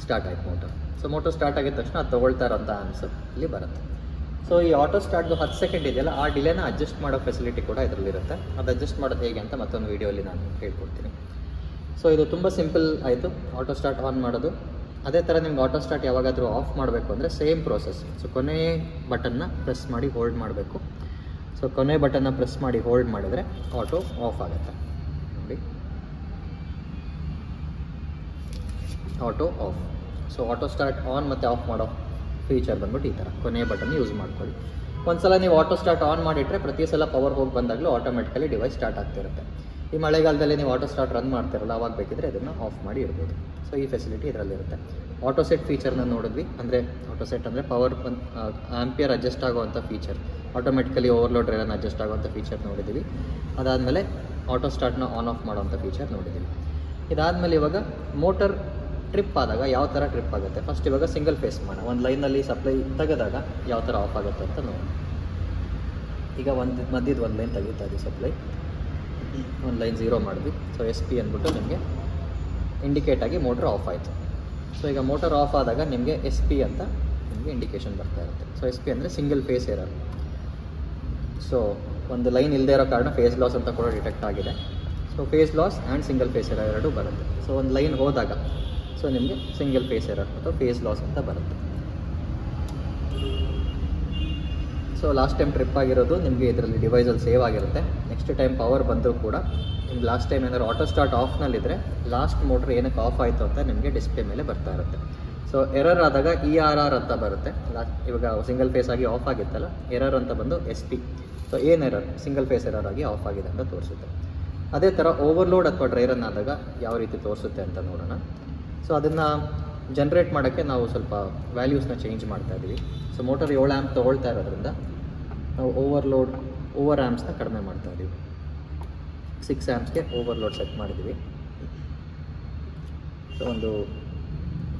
ಸ್ಟಾರ್ಟ್ ಆಯ್ತು ಮೋಟರ್. ಸೊ ಮೋಟರ್ ಸ್ಟಾರ್ಟ್ ಆಗಿದ ತಕ್ಷಣ ಅದು ತೊಗೊಳ್ತಾ ಇರೋಂಥ ಆನ್ಸರ್ ಇಲ್ಲಿ ಬರುತ್ತೆ. ಸೊ ಈ ಆಟೋ ಸ್ಟಾರ್ಟ್ದು 10 ಸೆಕೆಂಡ್ ಇದೆಯಲ್ಲ, ಆ ಡಿಲೇನ ಅಡ್ಜಸ್ಟ್ ಮಾಡೋ ಫೆಸಿಲಿಟಿ ಕೂಡ ಇದರಲ್ಲಿರುತ್ತೆ. ಅದು ಅಡ್ಜಸ್ಟ್ ಮಾಡೋದು ಹೇಗೆ ಅಂತ ಮತ್ತೊಂದು ವೀಡಿಯೋಲಿ ನಾನು ಹೇಳ್ಕೊಡ್ತೀನಿ. ಸೊ ಇದು ತುಂಬ ಸಿಂಪಲ್ ಆಯಿತು ಆಟೋ ಸ್ಟಾರ್ಟ್ ಆನ್ ಮಾಡೋದು. ಅದೇ ಥರ ನಿಮ್ಗೆ ಆಟೋ ಸ್ಟಾರ್ಟ್ ಯಾವಾಗಾದರೂ ಆಫ್ ಮಾಡಬೇಕು ಅಂದರೆ ಸೇಮ್ ಪ್ರೋಸೆಸ್. ಸೊ ಕೊನೆ ಬಟನ್ನ ಪ್ರೆಸ್ ಮಾಡಿ ಹೋಲ್ಡ್ ಮಾಡಬೇಕು. ಸೊ ಕೊನೆ ಬಟನ್ನ ಪ್ರೆಸ್ ಮಾಡಿ ಹೋಲ್ಡ್ ಮಾಡಿದರೆ ಆಟೋ ಆಫ್ ಆಗುತ್ತೆ. ನೋಡಿ auto of. So auto start on ಮತ್ತು ಆಫ್ ಮಾಡೋ ಫೀಚರ್ ಬಂದ್ಬಿಟ್ಟು ಈ ಥರ ಕೊನೆಯ ಬಟನ್ ಯೂಸ್ ಮಾಡ್ಕೊಳ್ಳಿ. ಒಂದ್ಸಲ ನೀವು ಆಟೋ ಸ್ಟಾರ್ಟ್ ಆನ್ ಮಾಡಿಟ್ರೆ ಪ್ರತಿ ಸಲ ಪವರ್ ಹೋಗಿ ಬಂದಾಗಲೂ ಆಟೋಮೆಟಿಕಲಿ ಡಿವೈಸ್ ಸ್ಟಾರ್ಟ್ ಆಗ್ತಿರುತ್ತೆ. ಈ ಮಳೆಗಾಲದಲ್ಲಿ ನೀವು ಆಟೋ ಸ್ಟಾರ್ಟ್ ರನ್ ಮಾಡ್ತಿರಲ್ಲ, ಅವಾಗ ಬೇಕಿದ್ರೆ ಇದನ್ನು ಆಫ್ ಮಾಡಿ ಇಡ್ಬೋದು. ಸೊ ಈ ಫೆಸಿಲಿಟಿ ಇದರಲ್ಲಿರುತ್ತೆ. ಆಟೋ ಸೆಟ್ ಫೀಚರ್ನ ನೋಡಿದ್ವಿ. ಅಂದರೆ ಆಟೋ ಸೆಟ್ ಅಂದರೆ ಪವರ್ ಆಂಪಿಯರ್ ಅಡ್ಜಸ್ಟ್ ಆಗೋವಂಥ ಫೀಚರ್, ಆಟೋಮೆಟಿಕಲಿ ಓವರ್ಲೋಡ್ ಡ್ರೈವರ್ನ ಅಡ್ಜಸ್ಟ್ ಆಗೋವಂಥ ಫೀಚರ್ ನೋಡಿದ್ದೀವಿ. ಅದಾದಮೇಲೆ ಆಟೋ ಸ್ಟಾರ್ಟ್ನ ಆನ್ ಆಫ್ ಮಾಡೋವಂಥ ಫೀಚರ್ ನೋಡಿದ್ದೀವಿ. ಇದಾದಮೇಲೆ ಇವಾಗ ಮೋಟರ್ ಟ್ರಿಪ್ ಆದಾಗ ಯಾವ ಥರ ಟ್ರಿಪ್ ಆಗುತ್ತೆ. ಫಸ್ಟ್ ಇವಾಗ ಸಿಂಗಲ್ ಫೇಸ್ ಮಾಡೋಣ. ಒಂದು ಲೈನಲ್ಲಿ ಸಪ್ಲೈ ತೆಗೆದಾಗ ಯಾವ ಥರ ಆಫ್ ಆಗುತ್ತೆ ಅಂತ ನೋಡಿ. ಈಗ ಮಧ್ಯದ ಒಂದು ಲೈನ್ ತೆಗಿತಾ ಇದೆ ಸಪ್ಲೈ, ಒಂದು ಲೈನ್ 0 ಮಾಡಿದ್ವಿ. ಸೊ SP ಅಂದ್ಬಿಟ್ಟು ನಿಮಗೆ ಇಂಡಿಕೇಟ್ ಆಗಿ ಮೋಟ್ರ್ ಆಫ್ ಆಯಿತು. ಸೊ ಈಗ ಮೋಟರ್ ಆಫ್ ಆದಾಗ ನಿಮಗೆ SP ಅಂತ ನಿಮಗೆ ಇಂಡಿಕೇಷನ್ ಬರ್ತಾ ಇರುತ್ತೆ. ಸೊ SP ಅಂದರೆ ಸಿಂಗಲ್ ಫೇಸ್ ಎರರ್. ಸೊ ಒಂದು ಲೈನ್ ಇಲ್ಲದೆ ಇರೋ ಕಾರಣ ಫೇಸ್ ಲಾಸ್ ಅಂತ ಕೂಡ ಡಿಟೆಕ್ಟ್ ಆಗಿದೆ. So phase loss and single phase error ಎರಡೂ ಬರುತ್ತೆ. ಸೊ ಒಂದು ಲೈನ್ ಹೋದಾಗ ಸೊ ನಿಮಗೆ ಸಿಂಗಲ್ ಫೇಸ್ ಎರರ್ ಅಥವಾ ಫೇಸ್ ಲಾಸ್ ಅಂತ ಬರುತ್ತೆ. ಸೊ ಲಾಸ್ಟ್ ಟೈಮ್ ಟ್ರಿಪ್ ಆಗಿರೋದು ನಿಮಗೆ ಇದರಲ್ಲಿ ಡಿವೈಸಲ್ಲಿ ಸೇವ್ ಆಗಿರುತ್ತೆ. ನೆಕ್ಸ್ಟ್ ಟೈಮ್ ಪವರ್ ಬಂದರೂ ಕೂಡ ನಿಮ್ಗೆ ಲಾಸ್ಟ್ ಟೈಮ್ ಏನಾದ್ರು ಆಟೋ ಸ್ಟಾರ್ಟ್ ಆಫ್ನಲ್ಲಿದ್ದರೆ ಲಾಸ್ಟ್ ಮೋಟ್ರ್ ಏನಕ್ಕೆ ಆಫ್ ಆಯಿತು ಅಂತ ನಿಮಗೆ ಡಿಸ್ಪ್ಲೇ ಮೇಲೆ ಬರ್ತಾ ಇರುತ್ತೆ. ಸೊ ಎರರ್ ಆದಾಗ ERR ಅಂತ ಬರುತ್ತೆ. ಇವಾಗ ಸಿಂಗಲ್ ಫೇಸ್ ಆಗಿ ಆಫ್ ಆಗಿತ್ತಲ್ಲ, ಎರರ್ ಅಂತ ಬಂದು SP. ಸೊ ಏನು ಎರರ್, ಸಿಂಗಲ್ ಫೇಸ್ ಎರರ್ ಆಗಿ ಆಫ್ ಆಗಿದೆ ಅಂತ ತೋರಿಸುತ್ತೆ. ಅದೇ ಥರ ಓವರ್ಲೋಡ್ ಅಥವಾ ಡ್ರೈ ರನ್ ಆದಾಗ ಯಾವ ರೀತಿ ತೋರಿಸುತ್ತೆ ಅಂತ ನೋಡೋಣ. ಸೊ ಅದನ್ನು ಜನ್ರೇಟ್ ಮಾಡೋಕ್ಕೆ ನಾವು ಸ್ವಲ್ಪ ವ್ಯಾಲ್ಯೂಸ್ನ ಚೇಂಜ್ ಮಾಡ್ತಾ ಇದ್ದೀವಿ. ಸೊ ಮೋಟರ್ 7 ಆ್ಯಂಪ್ ತೊಗೊಳ್ತಾ ಇರೋದ್ರಿಂದ ನಾವು ಓವರ್ ಆ್ಯಂಪ್ಸ್ನ ಕಡಿಮೆ ಮಾಡ್ತಾ ಇದ್ದೀವಿ. 6 ಆ್ಯಂಪ್ಸ್ಗೆ ಓವರ್ಲೋಡ್ ಸೆಟ್ ಮಾಡಿದ್ದೀವಿ. ಸೊ ಒಂದು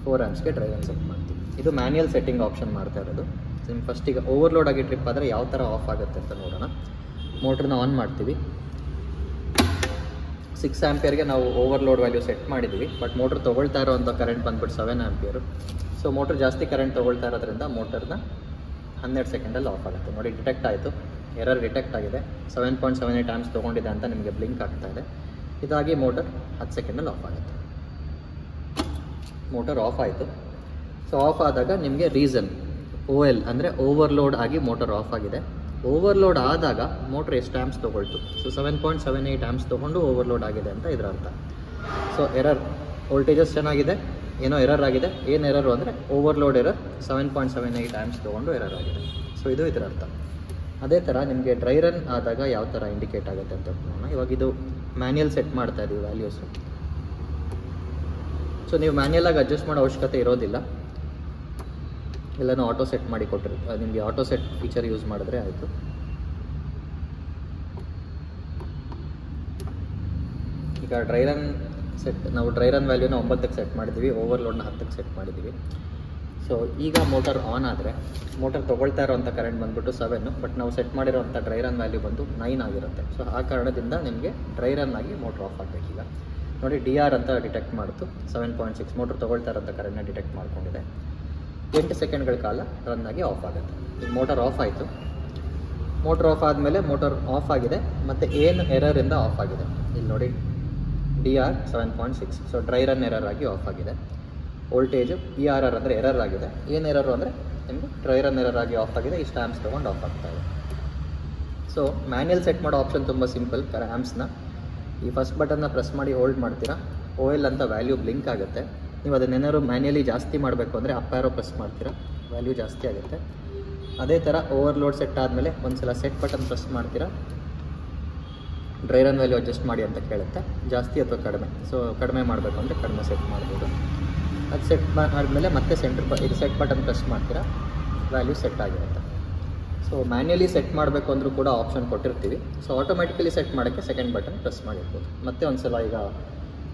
4 ಆ್ಯಂಪ್ಸ್ಗೆ ಡ್ರೈ ರನ್ ಸೆಟ್ ಮಾಡ್ತೀವಿ. ಇದು ಮ್ಯಾನ್ಯಲ್ ಸೆಟ್ಟಿಂಗ್ ಆಪ್ಷನ್ ಮಾಡ್ತಾ ಇರೋದು. ನಿಮ್ಗೆ ಫಸ್ಟಿಗೆ ಓವರ್ಲೋಡ್ ಆಗಿ ಟ್ರಿಪ್ ಆದರೆ ಯಾವ ಥರ ಆಫ್ ಆಗುತ್ತೆ ಅಂತ ನೋಡೋಣ. ಮೋಟ್ರನ್ನ ಆನ್ ಮಾಡ್ತೀವಿ. 6 ಆ್ಯಂಪಿಯರ್ಗೆ ನಾವು ಓವರ್ಲೋಡ್ ವ್ಯಾಲ್ಯೂ ಸೆಟ್ ಮಾಡಿದ್ದೀವಿ. ಬಟ್ ಮೋಟ್ರ್ ತೊಗೊಳ್ತಾ ಇರೋವಂಥ ಕರೆಂಟ್ ಬಂದ್ಬಿಟ್ಟು 7 ಆ್ಯಂಪಿಯರು. ಸೊ ಮೋಟ್ರ್ ಜಾಸ್ತಿ ಕರೆಂಟ್ ತೊಗೊಳ್ತಾ ಇರೋದ್ರಿಂದ ಮೋಟರ್ನ 12 ಸೆಕೆಂಡಲ್ಲಿ ಆಫ್ ಆಗುತ್ತೆ. ನೋಡಿ ಡಿಟೆಕ್ಟ್ ಆಯಿತು, ಎರರ್ ಡಿಟೆಕ್ಟ್ ಆಗಿದೆ. 7.78 ಆ್ಯಂಪ್ಸ್ ತೊಗೊಂಡಿದೆ ಅಂತ ನಿಮಗೆ ಬ್ಲಿಂಕ್ ಆಗ್ತಾ ಇದೆ. ಇದಾಗಿ ಮೋಟರ್ 10 ಸೆಕೆಂಡಲ್ಲಿ ಆಫ್ ಆಗುತ್ತೆ. ಮೋಟರ್ ಆಫ್ ಆಯಿತು. ಸೊ ಆಫ್ ಆದಾಗ ನಿಮಗೆ ರೀಸನ್ OL ಅಂದರೆ ಓವರ್ಲೋಡ್ ಆಗಿ ಮೋಟರ್ ಆಫ್ ಆಗಿದೆ. ಓವರ್ಲೋಡ್ ಆದಾಗ ಮೋಟ್ರ್ ಎಷ್ಟು ಆ್ಯಂಪ್ಸ್ ತೊಗೊಳ್ತು. ಸೊ 7.78 ಆ್ಯಂಪ್ಸ್ ತೊಗೊಂಡು ಓವರ್ಲೋಡ್ ಆಗಿದೆ ಅಂತ ಇದರ ಅರ್ಥ. ಸೊ ಎರರ್ ವೋಲ್ಟೇಜಸ್ ಚೆನ್ನಾಗಿದೆ, ಏನೋ ಎರರ್ ಆಗಿದೆ. ಏನು ಎರರು ಅಂದರೆ ಓವರ್ಲೋಡ್ ಎರರ್ 7.78 ಆ್ಯಂಪ್ಸ್ ತೊಗೊಂಡು ಎರರ್ ಆಗಿದೆ. ಸೊ ಇದು ಇದರ ಅರ್ಥ. ಅದೇ ಥರ ನಿಮಗೆ ಡ್ರೈ ರನ್ ಆದಾಗ ಯಾವ ಥರ ಇಂಡಿಕೇಟ್ ಆಗುತ್ತೆ ಅಂತ ನೋಡೋಣ. ಇವಾಗ ಇದು ಮ್ಯಾನ್ಯಲ್ ಸೆಟ್ ಮಾಡ್ತಾ ಇದ್ದೀವಿ ವ್ಯಾಲ್ಯೂಸು. ಸೊ ನೀವು ಮ್ಯಾನ್ಯಲಾಗಿ ಅಡ್ಜಸ್ಟ್ ಮಾಡೋ ಅವಶ್ಯಕತೆ ಇರೋದಿಲ್ಲ. ಎಲ್ಲನೂ ಆಟೋ ಸೆಟ್ ಮಾಡಿ ಕೊಟ್ಟಿರುತ್ತೆ. ನಿಮಗೆ ಆಟೋ ಸೆಟ್ ಫೀಚರ್ ಯೂಸ್ ಮಾಡಿದ್ರೆ ಆಯಿತು. ಈಗ ಡ್ರೈ ರನ್ ಸೆಟ್, ನಾವು ಡ್ರೈ ರನ್ ವ್ಯಾಲ್ಯೂನ 9ಕ್ಕೆ ಸೆಟ್ ಮಾಡಿದ್ದೀವಿ, ಓವರ್ಲೋಡ್ನ 10ಕ್ಕೆ ಸೆಟ್ ಮಾಡಿದ್ದೀವಿ. ಸೊ ಈಗ ಮೋಟರ್ ಆನ್ ಆದರೆ ಮೋಟರ್ ತೊಗೊಳ್ತಾ ಇರೋವಂಥ ಕರೆಂಟ್ ಬಂದ್ಬಿಟ್ಟು 7, ಬಟ್ ನಾವು ಸೆಟ್ ಮಾಡಿರೋವಂಥ ಡ್ರೈ ರನ್ ವ್ಯಾಲ್ಯೂ ಬಂದು 9 ಆಗಿರುತ್ತೆ. ಸೊ ಆ ಕಾರಣದಿಂದ ನಿಮಗೆ ಡ್ರೈ ರನ್ ಆಗಿ ಮೋಟ್ರ್ ಆಫ್ ಆಗಬೇಕು. ಈಗ ನೋಡಿ DR ಅಂತ ಡಿಟೆಕ್ಟ್ ಮಾಡ್ತು. 7.6 ಮೋಟ್ರ್ ತೊಗೊಳ್ತಾ ಇರೋಂಥ ಕರೆಂಟ್ನ ಡಿಟೆಕ್ಟ್ ಮಾಡ್ಕೊಂಡಿದೆ. 8 ಸೆಕೆಂಡ್ಗಳ ಕಾಲ ರನ್ ಆಗಿ ಆಫ್ ಆಗುತ್ತೆ. ಈಗ ಮೋಟರ್ ಆಫ್ ಆಯಿತು. ಮೋಟರ್ ಆಫ್ ಆದಮೇಲೆ ಮೋಟರ್ ಆಫ್ ಆಗಿದೆ ಮತ್ತು ಏನು ಎರರಿಂದ ಆಫ್ ಆಗಿದೆ ಇಲ್ಲಿ ನೋಡಿ, DR 7.6. So dry run error ಆಗಿ ಆಫ್ ಆಗಿದೆ. ವೋಲ್ಟೇಜು ERR ಅಂದರೆ ಎರರ್ ಆಗಿದೆ. ಏನು ಎರರು ಅಂದರೆ ನಿಮಗೆ ಡ್ರೈ ರನ್ ಎರರ್ ಆಗಿ ಆಫ್ ಆಗಿದೆ. ಇಷ್ಟು ಆ್ಯಂಪ್ಸ್ ತೊಗೊಂಡು ಆಫ್ ಆಗ್ತಾ ಇದೆ. ಸೊ ಸೊ ಮ್ಯಾನ್ಯಲ್ ಸೆಟ್ ಮಾಡೋ ಆಪ್ಷನ್ ತುಂಬ ಸಿಂಪಲ್. ಆ್ಯಮ್ಸ್ನ ಈ ಫಸ್ಟ್ ಬಟನ್ನ ಪ್ರೆಸ್ ಮಾಡಿ ಹೋಲ್ಡ್ ಮಾಡ್ತೀರಾ, OL ಅಂತ ವ್ಯಾಲ್ಯೂ ಬ್ಲಿಂಕ್ ಆಗುತ್ತೆ. ನೀವು ಅದನ್ನೇನಾದ್ರು ಮ್ಯಾನ್ಯಲಿ ಜಾಸ್ತಿ ಮಾಡಬೇಕು ಅಂದರೆ ಅಪ್ ಆ್ಯರೋ ಪ್ರೆಸ್ ಮಾಡ್ತೀರಾ, ವ್ಯಾಲ್ಯೂ ಜಾಸ್ತಿ ಆಗುತ್ತೆ. ಅದೇ ಥರ ಓವರ್ಲೋಡ್ ಸೆಟ್ ಆದಮೇಲೆ ಒಂದು ಸಲ ಸೆಟ್ ಬಟನ್ ಪ್ರೆಸ್ ಮಾಡ್ತೀರಾ, ಡ್ರೈ ರನ್ ವ್ಯಾಲ್ಯೂ ಅಡ್ಜಸ್ಟ್ ಮಾಡಿ ಅಂತ ಕೇಳುತ್ತೆ, ಜಾಸ್ತಿ ಅಥವಾ ಕಡಿಮೆ. ಸೊ ಕಡಿಮೆ ಮಾಡಬೇಕು ಅಂದರೆ ಕಡಿಮೆ ಸೆಟ್ ಮಾಡ್ಬೋದು. ಅದು ಸೆಟ್ ಆದಮೇಲೆ ಮತ್ತೆ ಇದು ಸೆಟ್ ಬಟನ್ ಪ್ರೆಸ್ ಮಾಡ್ತೀರಾ, ವ್ಯಾಲ್ಯೂ ಸೆಟ್ ಆಗಿರುತ್ತೆ. ಸೊ ಮ್ಯಾನ್ಯಲಿ ಸೆಟ್ ಮಾಡಬೇಕು ಅಂದರೂ ಕೂಡ ಆಪ್ಷನ್ ಕೊಟ್ಟಿರ್ತೀವಿ. ಸೊ ಆಟೋಮೆಟಿಕಲಿ ಸೆಟ್ ಮಾಡೋಕ್ಕೆ ಸೆಕೆಂಡ್ ಬಟನ್ ಪ್ರೆಸ್ ಮಾಡಿರ್ಬೋದು. ಮತ್ತೆ ಒಂದು ಸಲ ಈಗ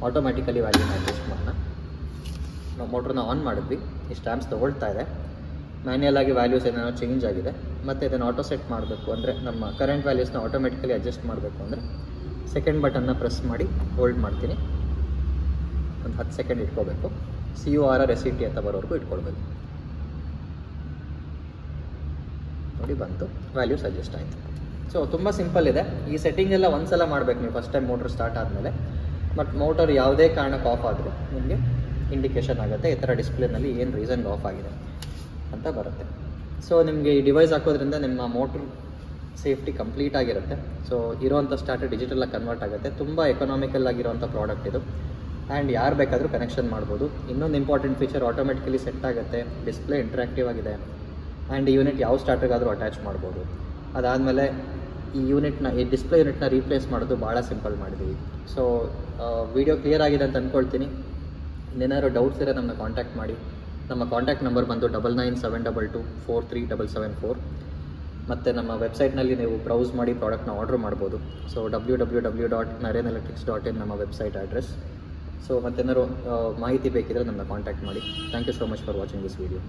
ಆಟೋಮೆಟಿಕಲಿ ವ್ಯಾಲ್ಯೂನ ಅಡ್ಜಸ್ಟ್ ಮಾಡೋಣ. ನಾವು ಮೋಟ್ರನ್ನ ಆನ್ ಮಾಡಿದ್ವಿ, ಈ ಸ್ಟ್ಯಾಂಪ್ಸ್ ತೊಗೊಳ್ತಾ ಇದೆ. ಮ್ಯಾನ್ಯಲ್ ಆಗಿ ವ್ಯಾಲ್ಯೂಸ್ ಏನೇನೋ ಚೇಂಜ್ ಆಗಿದೆ. ಮತ್ತು ಇದನ್ನು ಆಟೋ ಸೆಟ್ ಮಾಡಬೇಕು ಅಂದರೆ ನಮ್ಮ ಕರೆಂಟ್ ವ್ಯಾಲ್ಯೂಸ್ನ ಆಟೋಮೆಟಿಕಲಿ ಅಡ್ಜಸ್ಟ್ ಮಾಡಬೇಕು ಅಂದರೆ ಸೆಕೆಂಡ್ ಬಟನ್ನ ಪ್ರೆಸ್ ಮಾಡಿ ಹೋಲ್ಡ್ ಮಾಡ್ತೀನಿ. ಒಂದು 10 ಸೆಕೆಂಡ್ ಇಟ್ಕೋಬೇಕು. CURR SET ಅಂತ ಬರೋವರೆಗೂ ಇಟ್ಕೊಳ್ಬೇಕು. ನೋಡಿ ಬಂತು, ವ್ಯಾಲ್ಯೂಸ್ ಅಡ್ಜಸ್ಟ್ ಆಯಿತು. ಸೊ ತುಂಬ ಸಿಂಪಲ್ ಇದೆ. ಈ ಸೆಟ್ಟಿಂಗ್ ಎಲ್ಲ ಒಂದು ಸಲ ಮಾಡಬೇಕು ನೀವು ಫಸ್ಟ್ ಟೈಮ್ ಮೋಟ್ರ್ ಸ್ಟಾರ್ಟ್ ಆದಮೇಲೆ. ಬಟ್ ಮೋಟರ್ ಯಾವುದೇ ಕಾರಣಕ್ಕೆ ಆಫ್ ಆದರೂ ನಿಮಗೆ ಇಂಡಿಕೇಷನ್ ಆಗುತ್ತೆ, ಈ ಥರ ಡಿಸ್ಪ್ಲೇನಲ್ಲಿ ಏನು ರೀಸನ್ಗೆ ಆಫ್ ಆಗಿದೆ ಅಂತ ಬರುತ್ತೆ. ಸೊ ನಿಮಗೆ ಈ ಡಿವೈಸ್ ಹಾಕೋದ್ರಿಂದ ನಿಮ್ಮ ಮೋಟ್ರ್ ಸೇಫ್ಟಿ ಕಂಪ್ಲೀಟ್ ಆಗಿರುತ್ತೆ. ಸೊ ಇರೋವಂಥ ಸ್ಟಾರ್ಟರ್ ಡಿಜಿಟಲಾಗಿ ಕನ್ವರ್ಟ್ ಆಗುತ್ತೆ. ತುಂಬ ಎಕನಾಮಿಕಲ್ ಆಗಿರೋವಂಥ ಪ್ರಾಡಕ್ಟ್ ಇದು. ಆ್ಯಂಡ್ ಯಾರು ಬೇಕಾದರೂ ಕನೆಕ್ಷನ್ ಮಾಡ್ಬೋದು. ಇನ್ನೊಂದು ಇಂಪಾರ್ಟೆಂಟ್ ಫೀಚರ್, ಆಟೋಮೆಟಿಕಲಿ ಸೆಟ್ ಆಗುತ್ತೆ, ಡಿಸ್ಪ್ಲೇ ಇಂಟ್ರಾಕ್ಟಿವ್ ಆಗಿದೆ. ಆ್ಯಂಡ್ ಈ ಯೂನಿಟ್ ಯಾವ ಸ್ಟಾರ್ಟರ್ಗಾದರೂ ಅಟ್ಯಾಚ್ ಮಾಡ್ಬೋದು. ಅದಾದಮೇಲೆ ಈ ಡಿಸ್ಪ್ಲೇ ಯೂನಿಟ್ನ ರೀಪ್ಲೇಸ್ ಮಾಡೋದು ಭಾಳ ಸಿಂಪಲ್ ಮಾಡಿದ್ದೀವಿ. ಸೊ ವಿಡಿಯೋ ಕ್ಲಿಯರ್ ಆಗಿದೆ ಅಂತ ಅಂದ್ಕೊಳ್ತೀನಿ. ಇನ್ನೇನಾದ್ರು ಡೌಟ್ಸ್ ಇರೋ ನಮ್ಮನ್ನ ಕಾಂಟ್ಯಾಕ್ಟ್ ಮಾಡಿ. ನಮ್ಮ ಕಾಂಟ್ಯಾಕ್ಟ್ ನಂಬರ್ ಬಂದು 9972243774. ಮತ್ತು ನಮ್ಮ ವೆಬ್ಸೈಟ್ನಲ್ಲಿ ನೀವು ಬ್ರೌಸ್ ಮಾಡಿ ಪ್ರಾಡಕ್ಟ್ನ ಆರ್ಡರ್ ಮಾಡ್ಬೋದು. ಸೊ www.narenelectrics.in ನಮ್ಮ ವೆಬ್ಸೈಟ್ ಅಡ್ರೆಸ್. ಸೊ ಮತ್ತೇನಾದ್ರು ಮಾಹಿತಿ ಬೇಕಿದ್ರೆ ನಮ್ಮನ್ನ ಕಾಂಟ್ಯಾಕ್ಟ್ ಮಾಡಿ. Thank you so much for watching this video.